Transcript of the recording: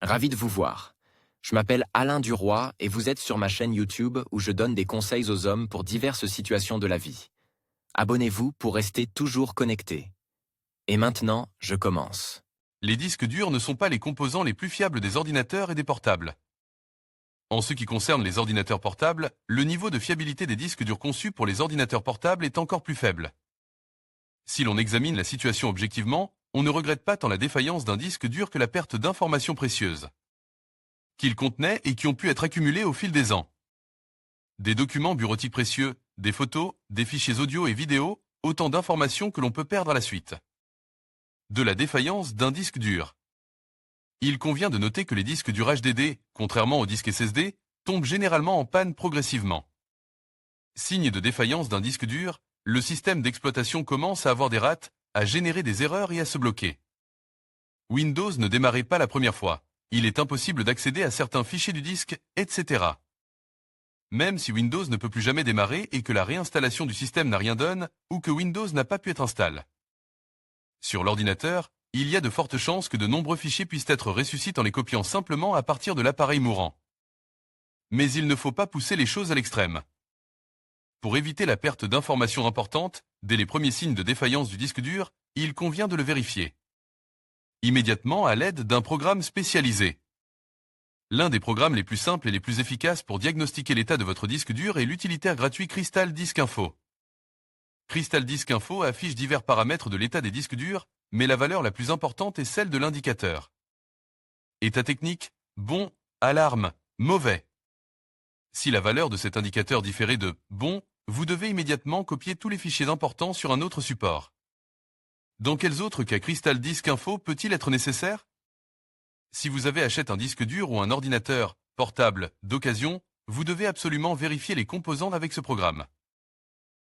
Ravi de vous voir. Je m'appelle Alain Duroy et vous êtes sur ma chaîne YouTube où je donne des conseils aux hommes pour diverses situations de la vie. Abonnez-vous pour rester toujours connecté. Et maintenant, je commence. Les disques durs ne sont pas les composants les plus fiables des ordinateurs et des portables. En ce qui concerne les ordinateurs portables, le niveau de fiabilité des disques durs conçus pour les ordinateurs portables est encore plus faible. Si l'on examine la situation objectivement, on ne regrette pas tant la défaillance d'un disque dur que la perte d'informations précieuses qu'il contenait et qui ont pu être accumulées au fil des ans. Des documents bureautiques précieux, des photos, des fichiers audio et vidéo, autant d'informations que l'on peut perdre à la suite de la défaillance d'un disque dur. Il convient de noter que les disques durs HDD, contrairement aux disques SSD, tombent généralement en panne progressivement. Signe de défaillance d'un disque dur, le système d'exploitation commence à avoir des rates, à générer des erreurs et à se bloquer. Windows ne démarrait pas la première fois. Il est impossible d'accéder à certains fichiers du disque, etc. Même si Windows ne peut plus jamais démarrer et que la réinstallation du système n'a rien donné, ou que Windows n'a pas pu être installé. Sur l'ordinateur, il y a de fortes chances que de nombreux fichiers puissent être ressuscités en les copiant simplement à partir de l'appareil mourant. Mais il ne faut pas pousser les choses à l'extrême. Pour éviter la perte d'informations importantes, dès les premiers signes de défaillance du disque dur, il convient de le vérifier immédiatement à l'aide d'un programme spécialisé. L'un des programmes les plus simples et les plus efficaces pour diagnostiquer l'état de votre disque dur est l'utilitaire gratuit Crystal Disk Info. Crystal Disk Info affiche divers paramètres de l'état des disques durs, mais la valeur la plus importante est celle de l'indicateur. État technique, bon, alarme, mauvais. Si la valeur de cet indicateur différait de bon, vous devez immédiatement copier tous les fichiers importants sur un autre support. Dans quels autres cas Crystal Disk Info peut-il être nécessaire? Si vous avez acheté un disque dur ou un ordinateur portable d'occasion, vous devez absolument vérifier les composants avec ce programme.